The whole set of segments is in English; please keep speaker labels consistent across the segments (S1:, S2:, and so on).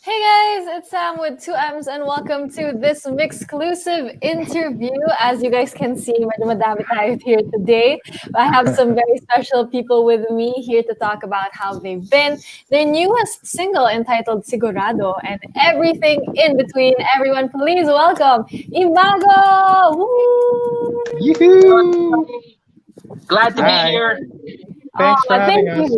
S1: Hey guys, it's Sam with 2M's and welcome to this MYXclusive interview. As you guys can see, medyo madami tayo here today. I have some very special people with me here to talk about how they've been, their newest single entitled Sigurado, and everything in between. Everyone, please welcome Imago! Woo!
S2: Yoo-hoo!
S3: Glad to be here.
S2: Thanks for having us.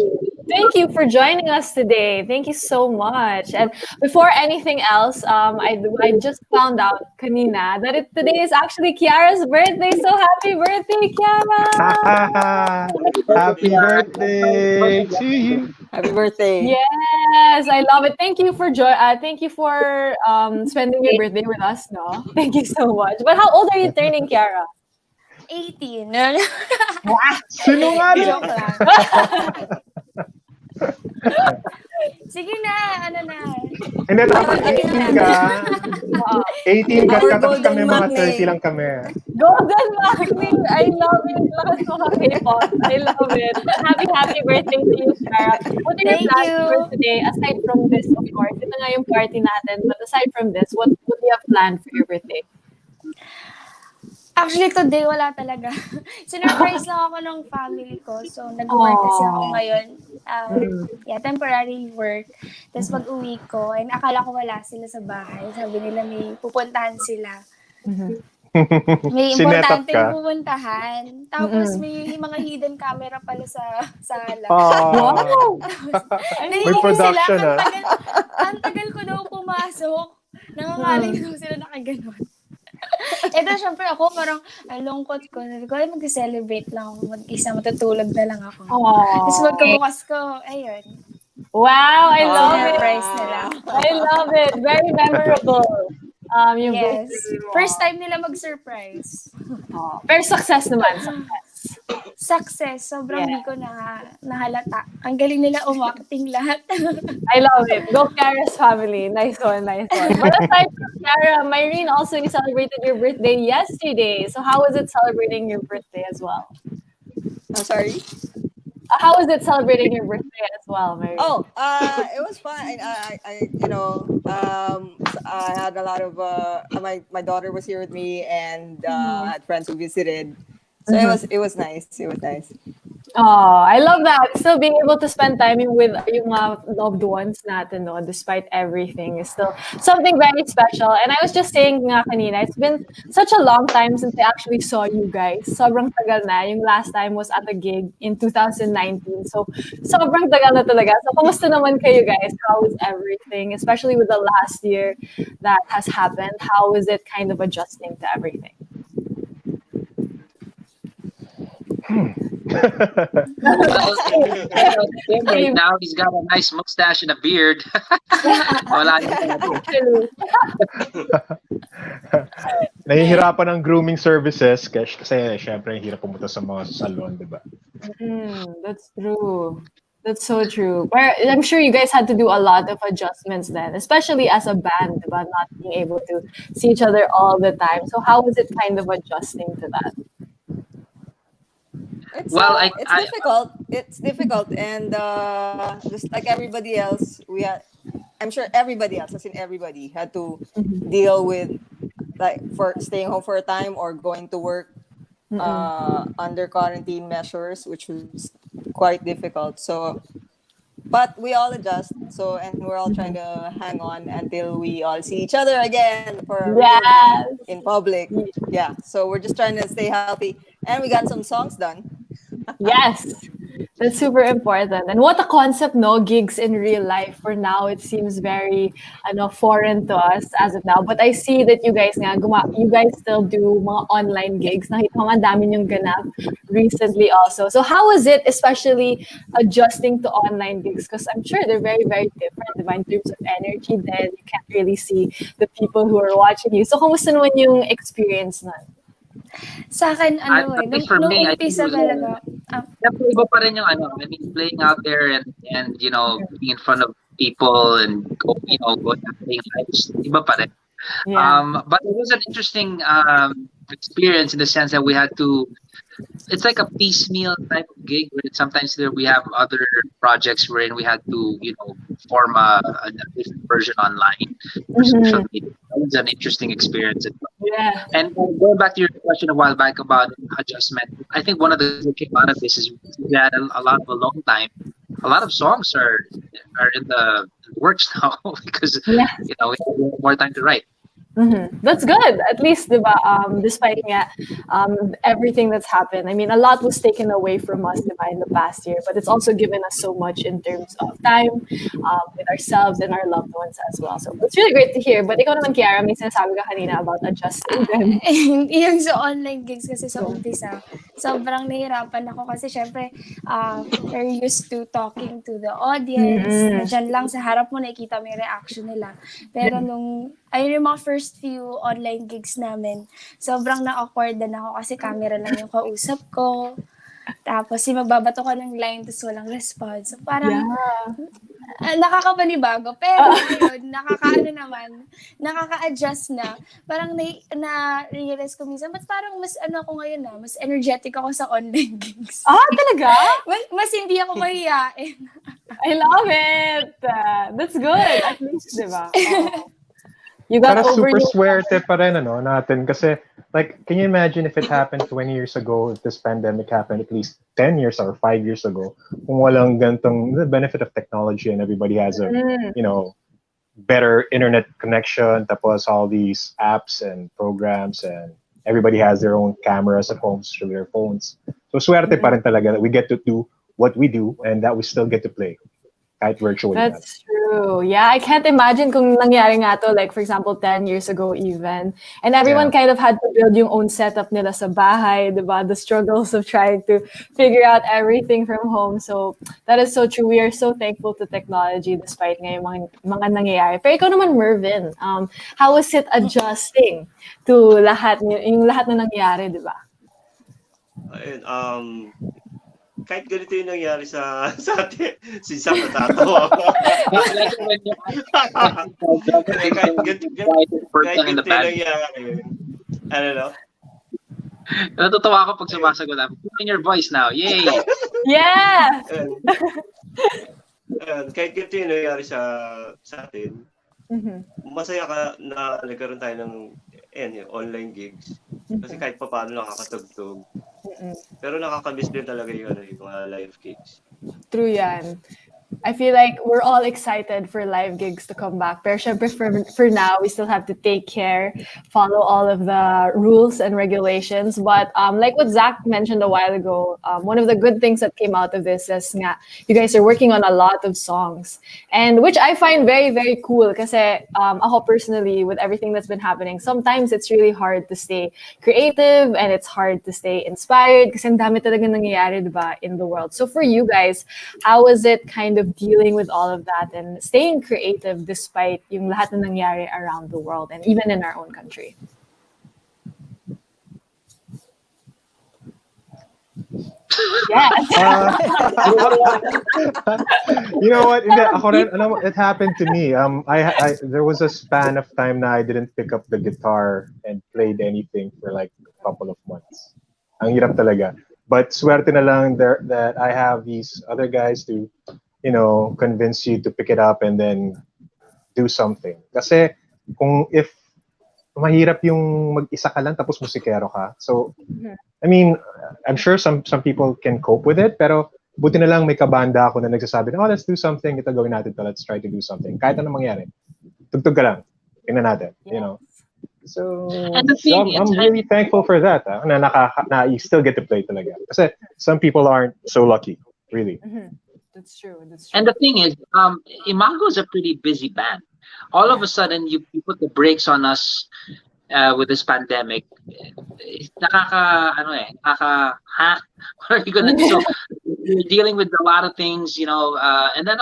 S1: Thank you for joining us today. Thank you so much. And before anything else, I just found out kanina that today is actually Kiara's birthday. So happy birthday, Kiara!
S2: Happy birthday to you.
S4: Happy birthday.
S1: Yes, I love it. Thank you for spending your birthday with us, no? Thank you so much. But how old are you turning, Kiara?
S4: 18.
S2: Sinungaling.
S4: Joke lang. Sige na, ano na.
S2: Hindi, dapat 18 ka. 18 ka, tapos kami mga 30 lang kami.
S1: Golden Magnet! I love it. Lakas mo ka K-pop. I love it. Happy birthday to you, Sarah. What are your plans for today? Aside from this, of course, ito nga yung party natin. But aside from this, what do you have planned for your birthday?
S4: Actually, today wala talaga. Sinurprise lang ako ng family ko. So, nag-work kasi ako ngayon. Temporary work. Tapos pag-uwi ko, and akala ko wala sila sa bahay. Sabi nila may pupuntahan sila. May importante pupuntahan. Tapos may mga hidden camera pala sa sala.
S1: Wow!
S2: May production,
S4: sila, ang tagal ko daw pumasok. Nangangaling daw sila nakaganon. Ito, syempre ako, parang lungkot ko. Sabi ko, mag-celebrate lang ako. Mag-isa, matutulog na lang ako. Tapos magkabukas ko, ayun.
S1: Wow, I love it.
S4: Surprise nila.
S1: I love it. Very memorable.
S4: Yes. First time nila mag-surprise.
S1: Pero success naman.
S4: Success. Sobrang hindi ko nahalata. Ang galing nila umakting lahat.
S1: I love it. Go Kiara's family. Nice one. But aside from Kiara, Myrene also celebrated your birthday yesterday. So how was it celebrating your birthday as well?
S5: I'm sorry?
S1: How was it celebrating your birthday as well, Myrene?
S5: It was fun. I had a lot of my daughter was here with me, and I had friends who visited. So it was nice.
S1: Oh, I love that. Still being able to spend time with yung loved ones natin, no, despite everything, is still something very special. And I was just saying nga kanina, it's been such a long time since I actually saw you guys. Sobrang tagal na. Yung last time was at a gig in 2019. So, sobrang tagal na talaga. So, kumusta naman kayo guys? How is everything? Especially with the last year that has happened. How is it kind of adjusting to everything?
S3: Right now he's got a nice mustache and a beard. Wala
S2: Nahihirapan ng grooming services kasi syempre hirap pumunta sa mga salon, di ba?
S1: That's true. That's so true. But I'm sure you guys had to do a lot of adjustments then, especially as a band, diba? Not being able to see each other all the time. So how was it kind of adjusting to that?
S5: It's difficult. It's difficult, and just like everybody else, I'm sure everybody else, as in everybody, had to deal with for staying home for a time or going to work under quarantine measures, which was quite difficult. So, but we all adjust. So, and we're all trying to hang on until we all see each other again in public. Yeah. So we're just trying to stay healthy, and we got some songs done.
S1: Yes. That's super important. And what a concept, no? Gigs in real life. For now, it seems very foreign to us as of now. But I see that you guys you guys still do mga online gigs. Nakita ko nga dami niyong ganap recently also. So how was it, especially adjusting to online gigs? Because I'm sure they're very, very different, diba? In terms of energy. Then you can't really see the people who are watching you. So kumusta naman yung experience nun?
S4: Sa akin,
S3: I think for
S4: nung
S3: me, I think it
S4: umpisa
S3: was,
S4: talaga,
S3: siyempre iba pa rin yung I mean, playing out there and being in front of people and going and playing lives, iba pa rin.
S1: Yeah.
S3: But it was an interesting experience in the sense that we had to. It's like a piecemeal type of gig where sometimes we have other projects wherein we had to form a different version online for social media. That was an interesting experience.
S1: Yeah.
S3: And going back to your question a while back about adjustment, I think one of the things that came out of this is that a lot of alone time, a lot of songs are in the works now because
S1: Yeah.
S3: we have more time to write.
S1: That's good. At least, diba, despite nga, everything that's happened. I mean, a lot was taken away from us, diba, in the past year, but it's also given us so much in terms of time with ourselves and our loved ones as well. So it's really great to hear. But ikaw naman, Kiara, may sinasabi ka kanina about adjusting then.
S4: yung sa online gigs kasi sa umpisa, sobrang nahirapan ako kasi syempre, we're used to talking to the audience. Nandiyan lang sa harap mo, nakikita mo yung reaction nila. Pero ayun yung mga first few online gigs namin, sobrang na-awkward din ako kasi camera lang yung kausap ko. Tapos, magbabato ko ng line tapos walang response. So, parang, nakakapanibago. Pero, ngayon, nakaka-adjust na. Parang na-realize ko minsan, but parang mas ako ngayon mas energetic ako sa online gigs.
S1: Talaga?
S4: Mas hindi ako mahihain.
S1: I love it! That's good. At least, diba? You got
S2: Pero
S1: over
S2: super
S1: your...
S2: swerte pa rin natin kasi like can you imagine if it happened 20 years ago, if this pandemic happened at least 10 years or 5 years ago, kung walang gantong the benefit of technology and everybody has a better internet connection, tapos all these apps and programs and everybody has their own cameras at home through their phones. So swerte pa rin talaga that we get to do what we do and that we still get to play. Kahit virtually.
S1: That's true. Yeah, I can't imagine kung nangyari nga to, like for example, 10 years ago even. And everyone kind of had to build yung own setup nila sa bahay, diba? The struggles of trying to figure out everything from home. So that is so true. We are so thankful to technology despite nga yung mga nangyayari. Pero ikaw naman, Mervin, how was it adjusting to yung lahat na nangyari, diba?
S6: Ayun, kahit ganito yung nangyari sa atin, si Sam natatawa ako. kahit ganito yung nangyari.
S3: Natutuwa ako pag sumasagot. In your voice now. Yay!
S1: Yeah!
S6: Kahit ganito yung nangyari sa atin, masaya ka na nagkaroon tayo ng online gigs. Kasi kahit pa paano nakakatugtog. Pero nakakamiss din talaga yung mga live gigs.
S1: True yan. I feel like we're all excited for live gigs to come back. Pero syempre for now, we still have to take care, follow all of the rules and regulations. But like what Zach mentioned a while ago, one of the good things that came out of this is nga, you guys are working on a lot of songs. And which I find very, very cool. Kasi ako personally, with everything that's been happening, sometimes it's really hard to stay creative and it's hard to stay inspired kasi ang dami talaga nangyayari, diba, in the world. So for you guys, how was it kind of dealing with all of that and staying creative despite yung lahat na nangyari around the world and even in our own country? Yes.
S2: You know what? It happened to me. There was a span of time na I didn't pick up the guitar and played anything for like a couple of months. Ang hirap talaga. But swerte na lang there that I have these other guys to convince you to pick it up and then do something. Kasi if mahirap yung mag-isa ka lang tapos musikero ka. So, I mean, I'm sure some people can cope with it, pero buti na lang may kabanda ako na nagsasabi, let's do something, ito gawin natin to, let's try to do something. Kahit anong mangyari. Tugtog ka lang. Tingnan natin, So, I'm really thankful for that, na you still get to play talaga. Kasi some people aren't so lucky. really.
S1: That's true. That's
S3: And
S1: true.
S3: the thing is, Imago is a pretty busy band. All of a sudden, you put the brakes on us with this pandemic. Nakaka, what are you gonna do? So you're dealing with a lot of things, and then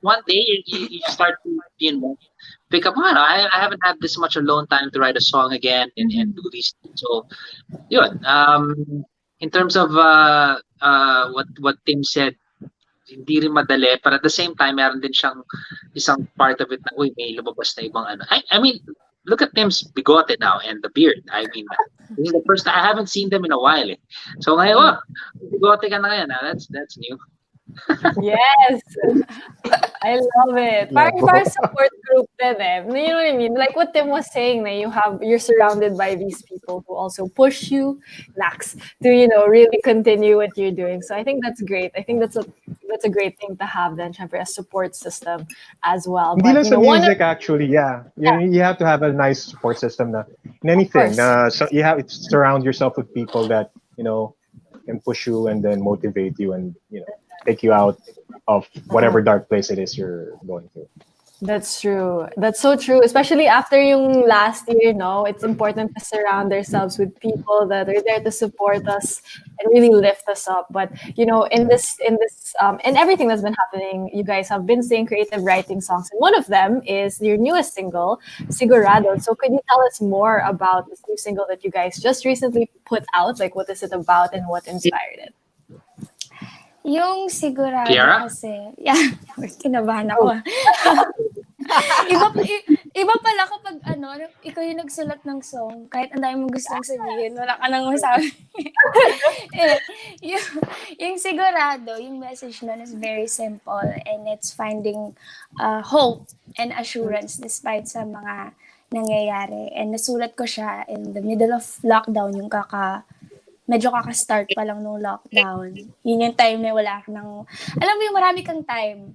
S3: one day you start to, pick up. "Oh, I haven't had this much alone time to write a song again and do these things." So, yun. In terms of what Tim said, hindi rin madali, but at the same time, meron din siyang isang part of it na, uy, may lumabas na ibang ano. I mean, look at Tim's bigote now and the beard. I mean, this is the first time, I haven't seen them in a while. Eh. So ngayon, bigote ka na ngayon. That's new.
S1: Yes. I love it.
S2: Yeah.
S1: Parang support group din eh. You know what I mean? Like what Tim was saying, na you're surrounded by these people who also push you, Max, to really continue what you're doing. So I think that's great. I think that's a great thing to have then, syempre, a support system as well.
S2: Hindi lang
S1: But
S2: sa
S1: one of
S2: music actually, yeah. You have to have a nice support system na in anything.
S1: course.
S2: So you have to surround yourself with people that, can push you and then motivate you and, take you out of whatever dark place it is you're going through.
S1: That's true. That's so true. Especially after yung last year, no? It's important to surround ourselves with people that are there to support us and really lift us up. But in everything that's been happening, you guys have been saying creative writing songs. And one of them is your newest single, Sigurado. So could you tell us more about this new single that you guys just recently put out? Like what is it about and what inspired it?
S4: Yung sigurado
S3: Kiara?
S4: kasi, kinabahan ako. iba pala kapag ikaw yung nagsulat ng song, kahit ang dami mong gustong sabihin, wala ka nang masabi. yung sigurado, yung message nun is very simple and it's finding hope and assurance despite sa mga nangyayari. And nasulat ko siya in the middle of lockdown, yung medyo kaka-start pa lang nung lockdown. Yun yung time na wala ka ng... Alam mo yung marami kang time.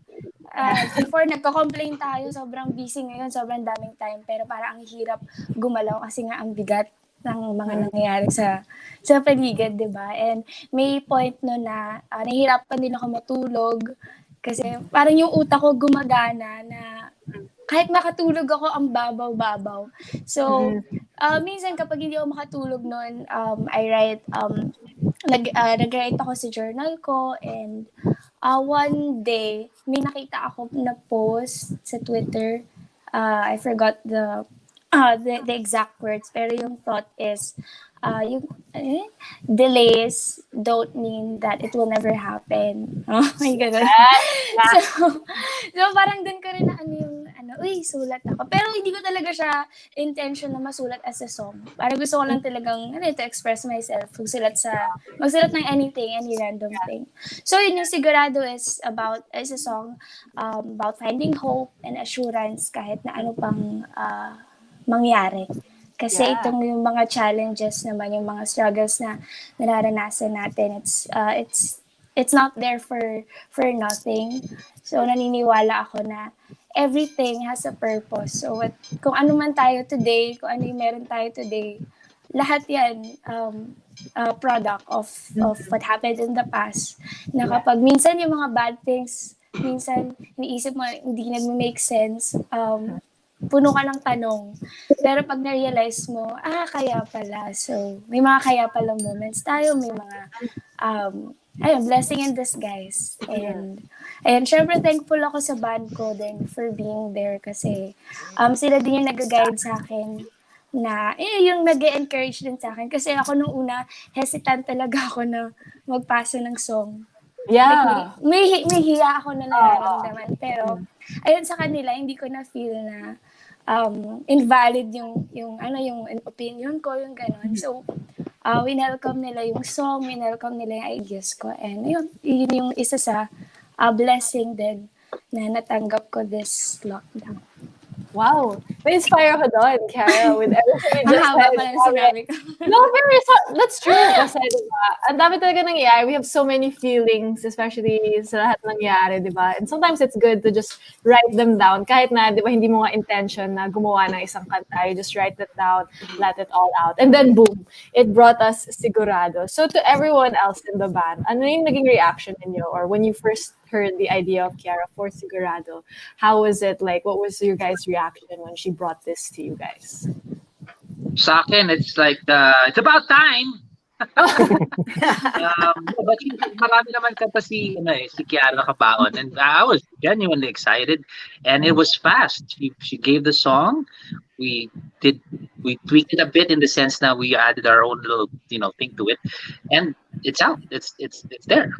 S4: Before, nagko-complain tayo, sobrang busy ngayon, sobrang daming time. Pero parang ang hirap gumalaw kasi nga ang bigat ng mga nangyayari sa paligid, di ba? And may point no na nahihirapan din ako matulog kasi parang yung utak ko gumagana na kahit makatulog ako, ang babaw-babaw. So, minsan kapag hindi ako makatulog nun, I write, nag-write ako sa journal ko and one day, may nakita ako na post sa Twitter. I forgot the exact words, pero yung thought is, delays don't mean that it will never happen. Oh my God. So parang dun ko rin na sulat ako. Pero hindi ko talaga siya intention na masulat as a song. Parang gusto ko lang talagang, to express myself. Magsulat ng anything, any random thing. So yun yung Sigurado is a song about finding hope and assurance kahit na ano pang mangyari. Kasi itong yung mga challenges naman, yung mga struggles na nararanasan natin, it's not there for nothing. So naniniwala ako na everything has a purpose. So kung ano man tayo today, kung ano yung meron tayo today, lahat yan product of what happened in the past. Na kapag minsan yung mga bad things, minsan iniisip mo hindi nag-make sense, puno ka ng tanong. Pero pag na-realize mo, kaya pala. So, may mga kaya palang moments tayo, may mga blessing in disguise. And syempre thankful ako sa band ko din for being there kasi sila din yung nag-guide sa akin na yung nag-encourage din sa akin kasi ako nung una hesitant talaga ako na magpasa ng song.
S1: Yeah.
S4: Like, may hiya ako na nararamdaman pero ayun sa kanila hindi ko na feel na invalid yung opinion ko, yung gano'n. So, winelcome nila yung song, winelcome nila yung ideas ko. And yun yung isa sa blessing din na natanggap ko this lockdown.
S1: Wow. Na-inspire ako doon, Kara, with everything you
S4: Ang
S1: just
S4: haba
S1: said.
S4: pala na sinabi ko.
S1: No, pero that's true. Kasi, diba, ang dami talaga nangyayari. We have so many feelings, especially sa lahat nangyayari, diba? And sometimes it's good to just write them down. Kahit na, diba, hindi mo nga intention na gumawa ng isang kanta. You just write it down, let it all out. And then, boom, it brought us Sigurado. So, to everyone else in the band, ano yung naging reaction ninyo? Or when you first heard the idea of Kiara for Sigurado, how was it like? What was your guys' reaction when she brought this to you guys?
S3: Sa akin, it's like, it's about time. But marami naman kanta si Kiara Kabaon, and I was genuinely excited, and it was fast. She gave the song. We tweaked it a bit in the sense that we added our own little thing to it, and it's out. It's there.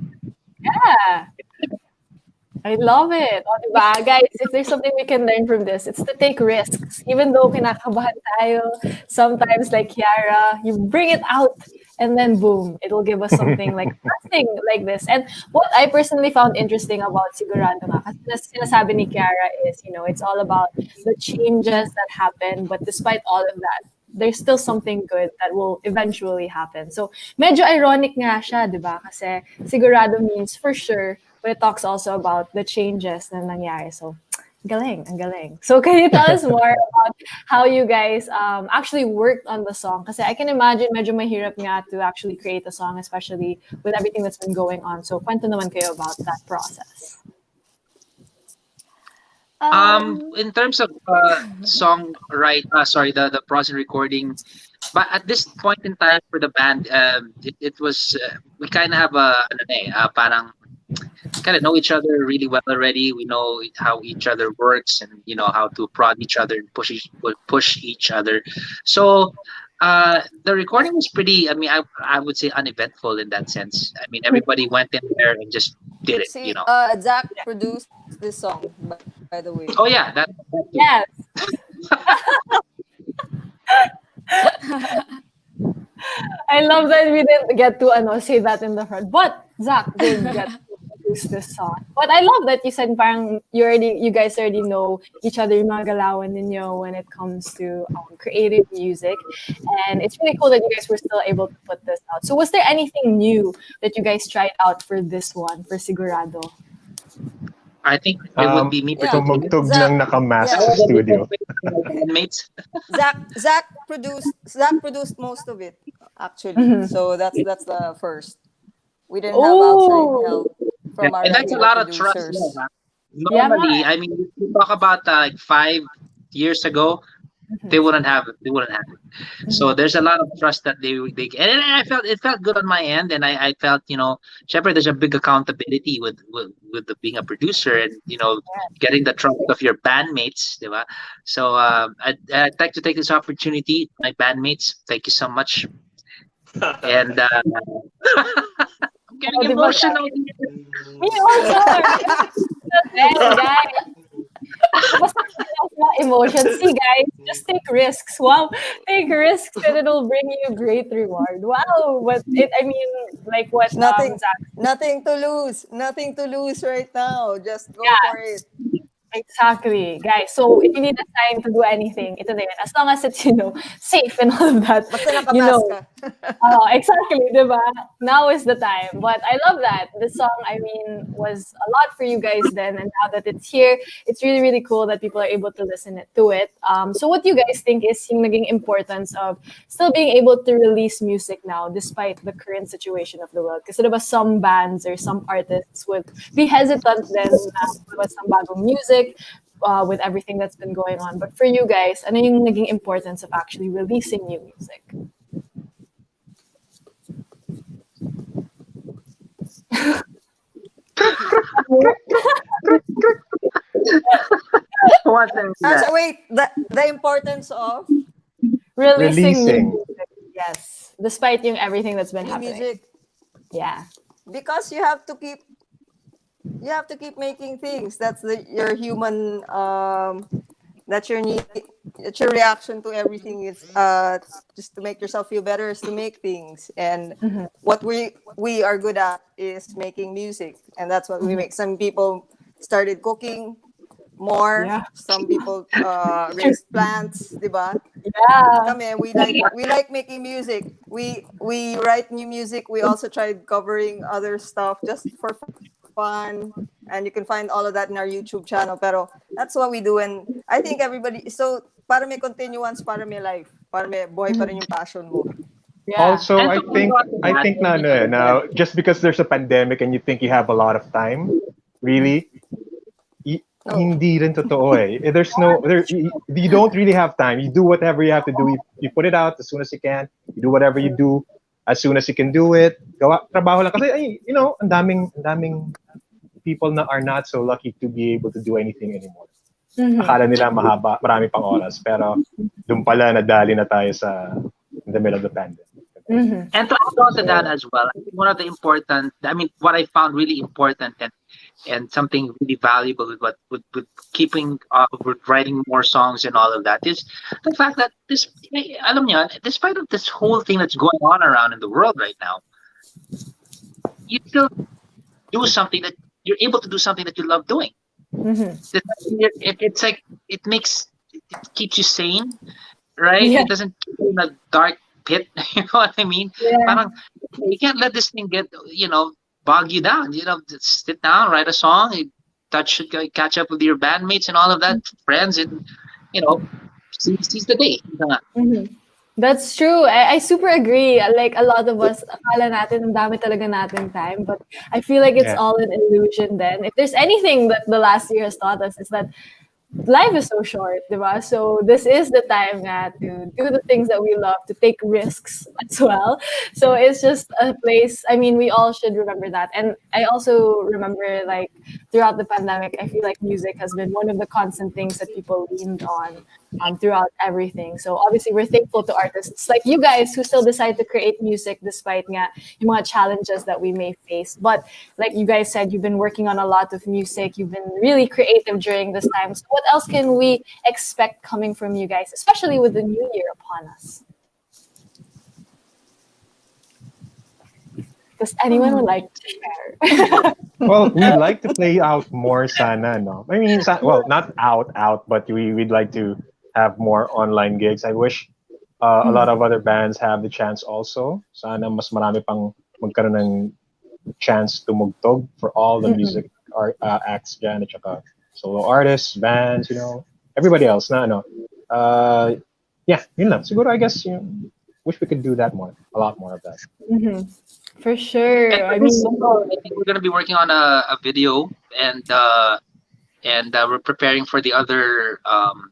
S1: Yeah. I love it. O, diba? Guys, if there's something we can learn from this, it's to take risks. Even though kinakabahan tayo, sometimes like Kiara, you bring it out and then boom, it'll give us something like nothing like this. And what I personally found interesting about Sigurado nga, kasi sinasabi ni Kiara is, it's all about the changes that happen, but despite all of that, there's still something good that will eventually happen. So, medyo ironic nga siya, di ba? Kasi sigurado means for sure, but it talks also about the changes na nangyari. So, ang galing. So, can you tell us more about how you guys actually worked on the song? Kasi I can imagine medyo mahirap nga to actually create a song, especially with everything that's been going on. So, kwento naman kayo about that process.
S3: In terms of the process recording, but at this point in time for the band, it was we kind of have parang kind of know each other really well already. We know how each other works, and how to prod each other and push each other. So the recording was pretty. I mean, I would say uneventful in that sense. I mean, everybody went in there and just did it.
S5: See, Zach produced this song, by the way.
S3: Oh yeah, that
S1: Yes. I love that we didn't get to say that in the front. But Zach did get to produce this song. But I love that you said parang you guys already know each other, yung mga galawan ninyo when it comes to creative music. And it's really cool that you guys were still able to put this out. So was there anything new that you guys tried out for this one, for Sigurado?
S3: I think it would be me
S2: Tumugtog ng nakamask sa studio.
S3: Mates.
S5: Zach produced most of it, actually. So that's the first. We didn't have outside help from our
S3: and that's a lot of trust.
S5: producers.
S3: Normally, I mean, you talk about like 5 years ago, they wouldn't have it. So there's a lot of trust that they and I felt it felt good on my end, and I felt Shepard, there's a big accountability with being a producer, and getting the trust of your bandmates, diba? So I'd like to take this opportunity, my bandmates, thank you so much, and I'm getting emotional.
S1: Me also. Guys. Emotions. See, guys, just take risks. Wow, take risks and it'll bring you great reward. Wow, what
S5: Nothing,
S1: Zach.
S5: nothing to lose right now. Just go for it.
S1: Exactly, guys. So if you need a sign to do anything, ito na yun. As long as it's, safe and all of that.
S5: Basta nakamask ka.
S1: Exactly, diba? Now is the time. But I love that. This song, I mean, was a lot for you guys then. And now that it's here, it's really, really cool that people are able to listen to it. So what do you guys think is yung naging importance of still being able to release music now despite the current situation of the world? Kasi diba some bands or some artists would be hesitant then na some bagong music with everything that's been going on. But for you guys, ano yung naging importance of actually releasing new music?
S5: So wait, the importance of
S1: Releasing new music. Yes. Despite yung everything that's been
S5: new
S1: happening.
S5: music,
S1: Yeah.
S5: because you have to keep making things. That's your human that's your need. It's your reaction to everything. It's just to make yourself feel better is to make things. And what we are good at is making music, and that's what we make. Some people started cooking, more.
S1: Yeah.
S5: Some people raise plants, diba?
S1: Yeah.
S5: Kami, we like making music. We write new music. We also tried covering other stuff just for fun. And you can find all of that in our YouTube channel. Pero that's what we do. And I think everybody, so para may continuance, para may life, para may buhay pa rin yung passion mo.
S1: Yeah.
S2: Also,
S3: And
S2: I
S3: to
S2: think
S3: follow up on
S2: I
S3: that,
S2: think na ano eh, now just because there's a pandemic and you think you have a lot of time, really, hindi rin totoo eh. You don't really have time. You do whatever you have to do. You put it out as soon as you can. You do whatever you do as soon as you can do it. Gawa trabaho lang kasi ay, ang daming people na are not so lucky to be able to do anything anymore. Akala nila marami pang oras, pero doon pala nadali na tayo in the middle of the pandemic.
S3: And to add on to that as well, I think one of the what I found really important and something really valuable with keeping with writing more songs and all of that is the fact that alam niyo, despite of this whole thing that's going on around in the world right now, you still do something that you're able to do something that you love doing. It's like it keeps you sane, right?
S1: Yeah.
S3: It doesn't keep you in a dark pit. You know what I mean?
S1: Yeah.
S3: Parang, you can't let this thing get bog you down. Just sit down, write a song, catch up with your bandmates and all of that, friends, and seize the day.
S1: That's true. I super agree. Like a lot of us, akala natin ang dami talaga natin time, but I feel like it's all an illusion then. If there's anything that the last year has taught us, is that life is so short, diba? So this is the time to do the things that we love, to take risks as well. So it's just a place, we all should remember that. And I also remember, like, throughout the pandemic, I feel like music has been one of the constant things that people leaned on throughout everything. So obviously we're thankful to artists like you guys who still decide to create music despite yung mga challenges that we may face. But like you guys said, you've been working on a lot of music. You've been really creative during this time. So what else can we expect coming from you guys, especially with the new year upon us? Does anyone would like to share?
S2: Well, we'd like to play out more sana, no? Not out, but we'd like to have more online gigs. I wish a lot of other bands have the chance also. Sana mas marami pang magkaroon ng chance tumugtog for all the music acts dyan, at saka solo artists, bands, everybody else na yun lang. Siguro, I guess, wish we could do that more, a lot more of that.
S1: For sure.
S3: I think we're gonna be working on a video, and we're preparing for the other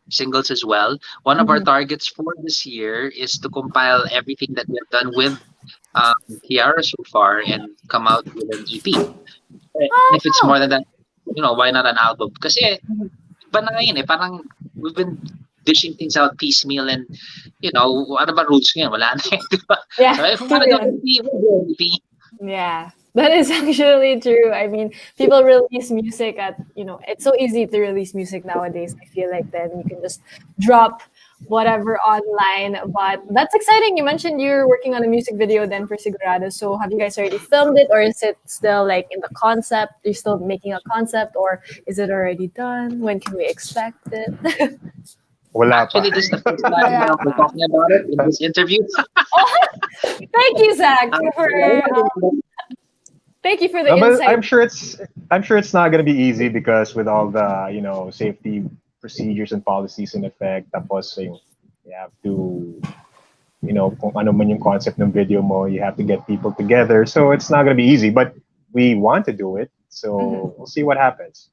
S3: singles as well. One of our targets for this year is to compile everything that we have done with Kiara so far and come out with an EP. If it's more than that, why not an album? Kasi iba na yun eh, parang we've been dishing things out piecemeal, and ano ba rules ngayon? Wala na yun, diba?
S1: Yeah.
S3: So if we want to go to EP,
S1: yeah, that is actually true. People release music at, it's so easy to release music nowadays. I feel like then you can just drop whatever online. But that's exciting. You mentioned you're working on a music video then for Sigurado. So have you guys already filmed it, or is it still like in the concept? Are you still making a concept, or is it already done? When can we expect it?
S2: Wala
S3: actually,
S2: pa.
S3: this is the first time we're talking about it in this interview.
S1: Thank you, Zach, thank you for the
S2: But
S1: insight.
S2: I'm sure it's not gonna be easy, because with all the safety procedures and policies in effect, tapos you have to kung ano man yung concept ng video mo, you have to get people together. So it's not gonna be easy, but we want to do it. So we'll see what happens.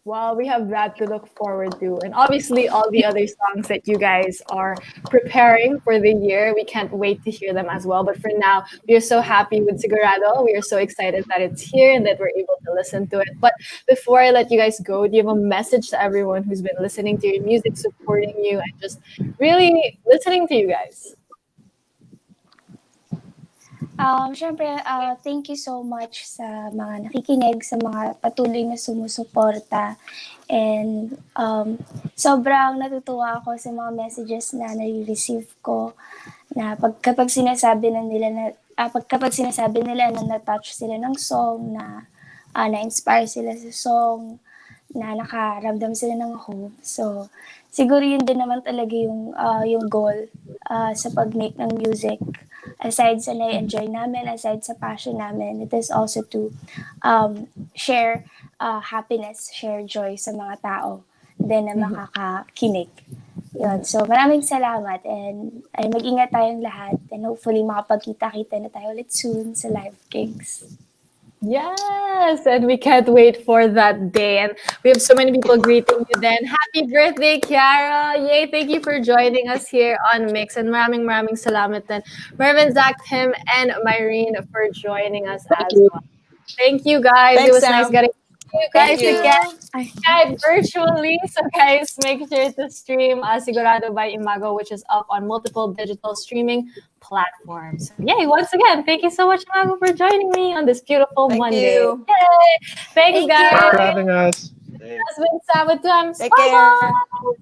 S1: Well, we have that to look forward to. And obviously, all the other songs that you guys are preparing for the year, we can't wait to hear them as well. But for now, we are so happy with Sigurado. We are so excited that it's here and that we're able to listen to it. But before I let you guys go, do you have a message to everyone who's been listening to your music, supporting you, and just really listening to you guys?
S4: Syempre, thank you so much sa mga nakikinig, sa mga patuloy na sumusuporta. And sobrang natutuwa ako sa mga messages na nare-receive ko na kapag sinasabi nila na na-touch sila ng song, na na-inspire sila sa song, na nakaramdam sila ng home. So, siguro yun din naman talaga yung goal sa pag-make ng music. Aside sa na-enjoy namin, aside sa passion namin, it is also to share happiness, share joy sa mga tao din na makakakinig. Yun. So, maraming salamat and ay mag-ingat tayong lahat and hopefully makapagkita-kita na tayo ulit soon sa live gigs.
S1: Yes, and we can't wait for that day. And we have so many people greeting you then. Happy birthday, Kiara! Yay, thank you for joining us here on Mix. And maraming salamat din. Mervin, Zach, Tim, and Myrene for joining us as well. Thank you, guys. It
S5: Thanks,
S1: was nice
S5: Sam.
S1: getting to you guys
S5: Thank you.
S1: again. Guys, virtually. So guys, make sure to stream Sigurado by Imago, which is up on multiple digital streaming platforms. So, yay, once again, thank you so much, Imago, for joining me on this beautiful
S5: Thank
S1: Monday.
S5: you.
S1: Yay! Thanks,
S4: Thank
S1: guys.
S2: Thanks for having us.
S1: That's been Sam with Time.
S5: Take
S1: Bye-bye.
S5: care.